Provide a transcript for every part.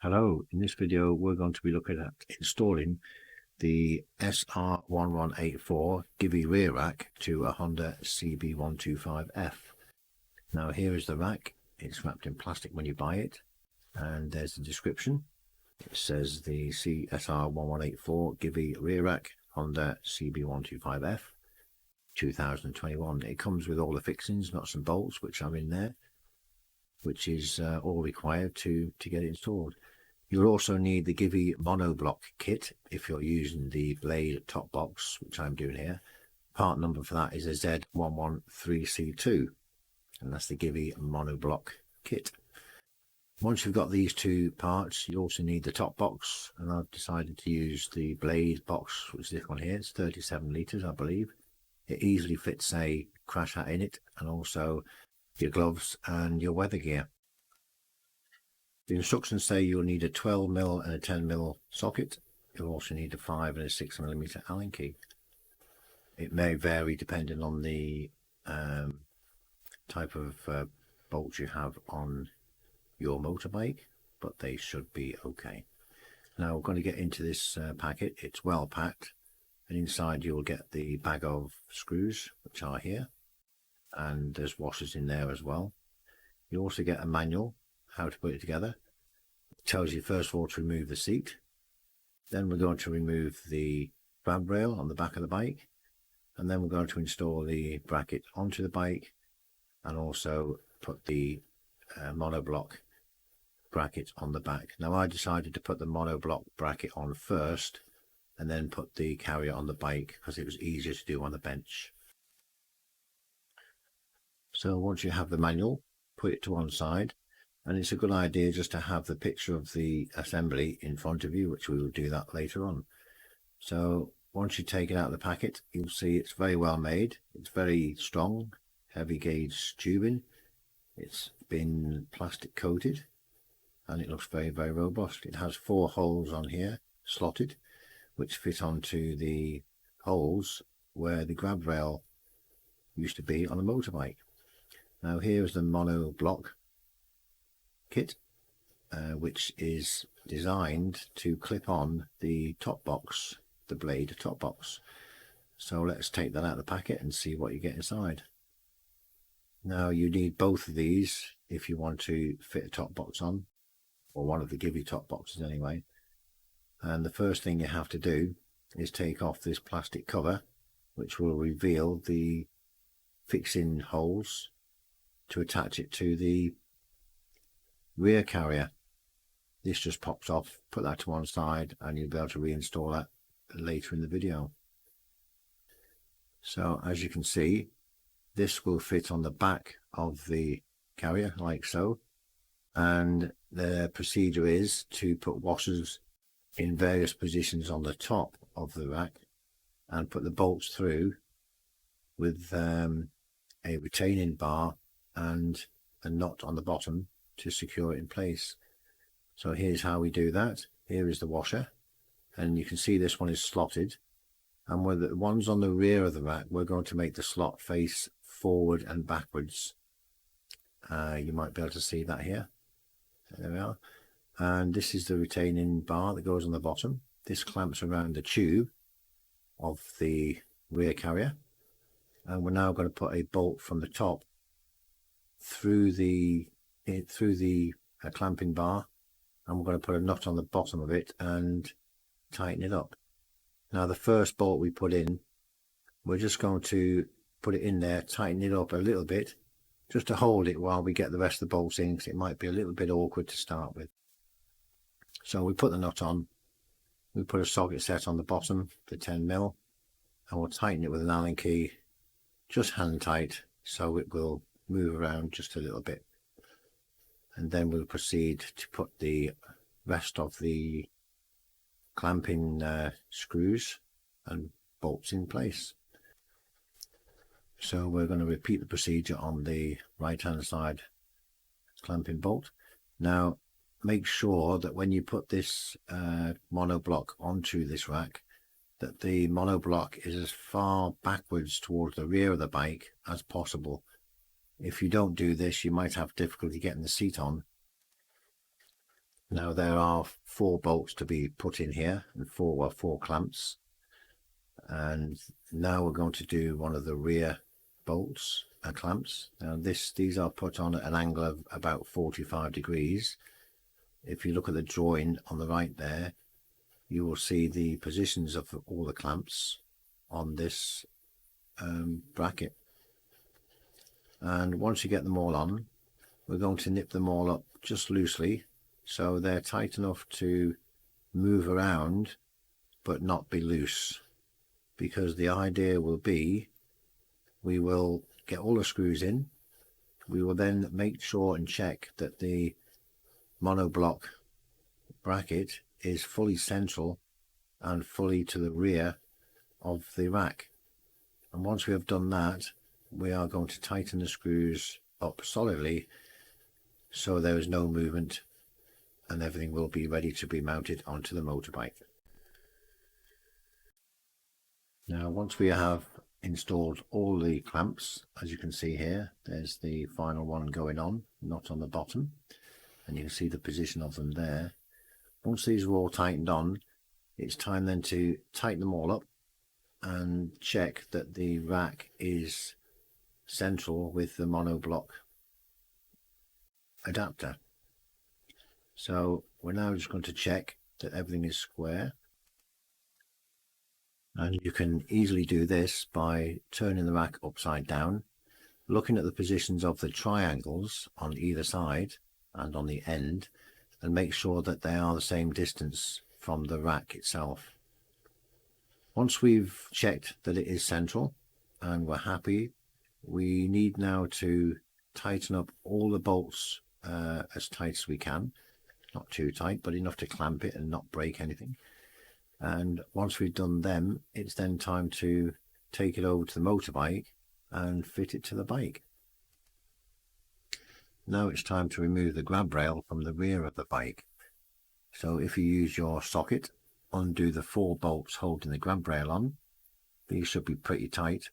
Hello, in this video we're going to be looking at installing the SR1184 GIVI rear rack to a Honda CB125 F. Now here is the rack. It's wrapped in plastic when you buy it, and there's the description. It says the SR1184 GIVI rear rack Honda CB125 F 2021. It comes with all the fixings, nuts and bolts, which are in there, which is all required to get it installed. You'll also need the GIVI Monolock kit if you're using the Blade Topbox, which I'm doing here. Part number for that is a Z113C2, and that's the GIVI Monolock kit. Once you've got these two parts, you also need the top box, and I've decided to use the Blade box, which is this one here. It's 37 litres, I believe. It easily fits a crash hat in it, and also your gloves and your weather gear. The instructions say you'll need a 12mm and a 10mm socket. You'll also need a 5 and a 6mm Allen key. It may vary depending on the type of bolts you have on your motorbike, but they should be okay. Now we're going to get into this packet. It's well packed, and inside you'll get the bag of screws, which are here, and there's washers in there as well. You also get a manual how to put it together. It tells you first of all to remove the seat, then we're going to remove the grab rail on the back of the bike, and then we're going to install the bracket onto the bike, and also put the monoblock bracket on the back. Now I decided to put the monoblock bracket on first and then put the carrier on the bike because it was easier to do on the bench. So once you have the manual, put it to one side, and it's a good idea just to have the picture of the assembly in front of you, which we will do that later on. So once you take it out of the packet, you'll see it's very well made. It's very strong, heavy gauge tubing. It's been plastic coated, and it looks very, very robust. It has 4 holes on here, slotted, which fit onto the holes where the grab rail used to be on a motorbike. Now here's the monoblock kit, which is designed to clip on the top box, the Blade top box. So let's take that out of the packet and see what you get inside. Now you need both of these if you want to fit a top box on, or one of the GIVI top boxes anyway. And the first thing you have to do is take off this plastic cover, which will reveal the fixing holes to attach it to the rear carrier. This just pops off. Put that to one side and you'll be able to reinstall that later in the video. So as you can see, this will fit on the back of the carrier like so, and the procedure is to put washers in various positions on the top of the rack and put the bolts through with a retaining bar and a nut on the bottom to secure it in place. So here's how we do that. Here is the washer, and you can see this one is slotted, and with the ones on the rear of the rack, we're going to make the slot face forward and backwards. You might be able to see that here. There we are. And this is the retaining bar that goes on the bottom. This clamps around the tube of the rear carrier, and we're now going to put a bolt from the top through the clamping bar, and we're going to put a nut on the bottom of it and tighten it up. Now the first bolt we put in, we're just going to put it in there, tighten it up a little bit just to hold it while we get the rest of the bolts in, because it might be a little bit awkward to start with. So we put the nut on, we put a socket set on the bottom for 10mm, and we'll tighten it with an Allen key, just hand tight, so it will move around just a little bit. And then we'll proceed to put the rest of the clamping screws and bolts in place. So we're going to repeat the procedure on the right hand side clamping bolt. Now make sure that when you put this monoblock onto this rack, that the monoblock is as far backwards towards the rear of the bike as possible. If you don't do this, you might have difficulty getting the seat on, Now there are 4 bolts to be put in here and 4 clamps, and now we're going to do one of the rear bolts and clamps. Now these are put on at an angle of about 45 degrees. If you look at the drawing on the right there, you will see the positions of all the clamps on this bracket. And once you get them all on, we're going to nip them all up just loosely so they're tight enough to move around but not be loose, because the idea will be we will get all the screws in. We will then make sure and check that the monoblock bracket is fully central and fully to the rear of the rack. And once we have done that, we are going to tighten the screws up solidly so there is no movement, and everything will be ready to be mounted onto the motorbike. Now once we have installed all the clamps, as you can see here, there's the final one going on, not on the bottom, and you can see the position of them there. Once these are all tightened on, it's time then to tighten them all up and check that the rack is central with the monoblock adapter. So we're now just going to check that everything is square, and you can easily do this by turning the rack upside down, looking at the positions of the triangles on either side and on the end, and make sure that they are the same distance from the rack itself. Once we've checked that it is central and we're happy, we need now to tighten up all the bolts as tight as we can. Not too tight, but enough to clamp it and not break anything. And once we've done them, it's then time to take it over to the motorbike and fit it to the bike. Now it's time to remove the grab rail from the rear of the bike. So if you use your socket, undo the 4 bolts holding the grab rail on. These should be pretty tight,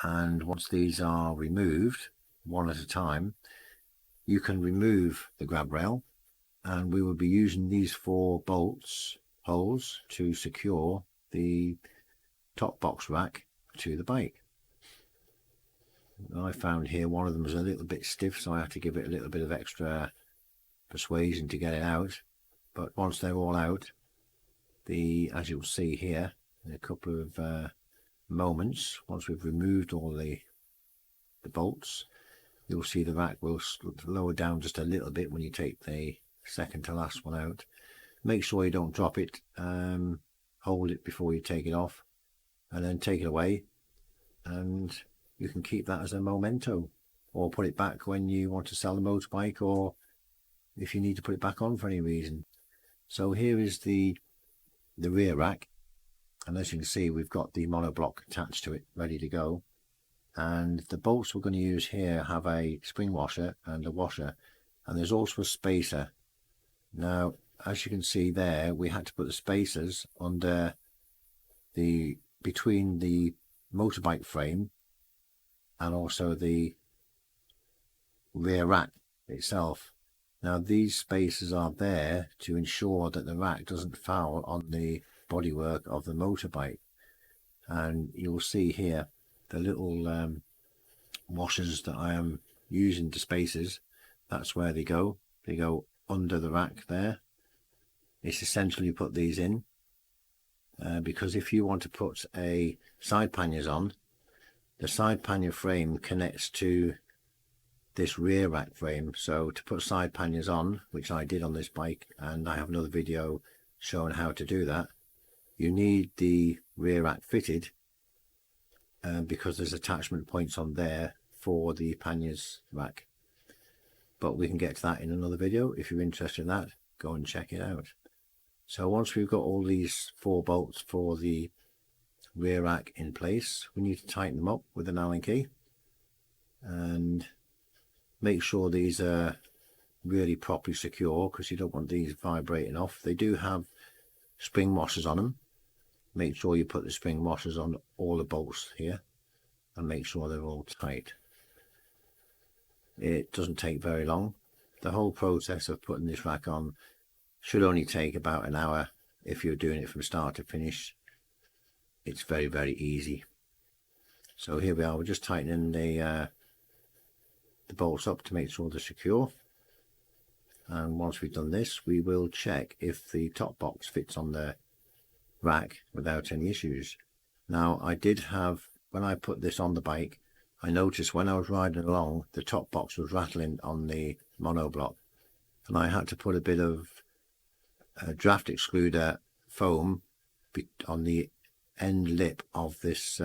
and once these are removed one at a time, you can remove the grab rail, and we will be using these 4 bolts holes to secure the top box rack to the bike. I found here one of them was a little bit stiff, so I had to give it a little bit of extra persuasion to get it out. But once they're all out, as you'll see here in a couple of moments, once we've removed all the bolts, you'll see the rack will lower down just a little bit when you take the second to last one out. Make sure you don't drop it, hold it before you take it off, and then take it away, and you can keep that as a memento, or put it back when you want to sell the motorbike, or if you need to put it back on for any reason. So here is the rear rack, and as you can see, we've got the monoblock attached to it ready to go, and the bolts we're going to use here have a spring washer and a washer, and there's also a spacer. Now as you can see there, we had to put the spacers under between the motorbike frame and also the rear rack itself. Now these spacers are there to ensure that the rack doesn't foul on the bodywork of the motorbike, and you'll see here the little washers that I am using to spacers. That's where they go under the rack there. It's essential you put these in, because if you want to put a side panniers on, the side pannier frame connects to this rear rack frame. So to put side panniers on, which I did on this bike, and I have another video showing how to do that, you need the rear rack fitted, because there's attachment points on there for the panniers rack. But we can get to that in another video. If you're interested in that, go and check it out. So once we've got all these 4 bolts for the rear rack in place, we need to tighten them up with an Allen key and make sure these are really properly secure, because you don't want these vibrating off. They do have spring washers on them. Make sure you put the spring washers on all the bolts here and make sure they're all tight. It doesn't take very long, the whole process of putting this rack on should only take about an hour if you're doing it from start to finish. It's very, very easy. So here we are, we're just tightening the bolts up to make sure they're secure. And once we've done this, we will check if the top box fits on the rack without any issues. Now, I did have, when I put this on the bike, I noticed when I was riding along, the top box was rattling on the monoblock, and I had to put a bit of draft excluder foam on the end lip of this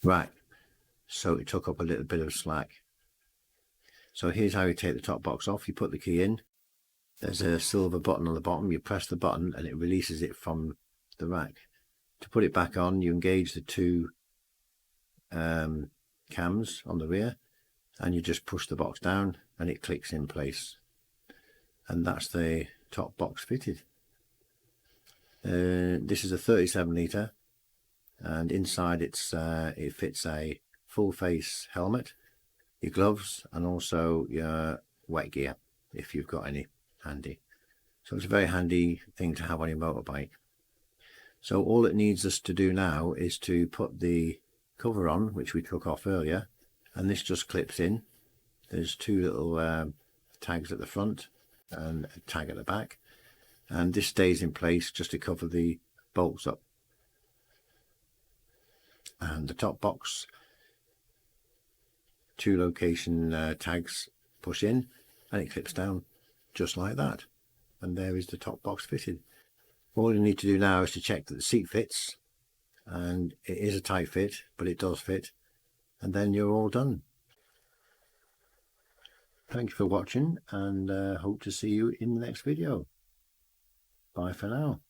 rack, so it took up a little bit of slack. So here's how you take the top box off. You put the key in, there's a silver button on the bottom, you press the button and it releases it from the rack. To put it back on, you engage the two cams on the rear and you just push the box down and it clicks in place, and that's the top box fitted. This is a 37 litre, and inside it fits a full face helmet, your gloves, and also your wet gear if you've got any handy. So it's a very handy thing to have on your motorbike. So all it needs us to do now is to put the cover on, which we took off earlier, and this just clips in. There's two little tags at the front and a tag at the back, and this stays in place just to cover the bolts up. And the top box, two location tags push in and it clips down just like that, and there is the top box fitted. All you need to do now is to check that the seat fits, and it is a tight fit, but it does fit, and then you're all done. Thank you for watching, and hope to see you in the next video. Bye for now.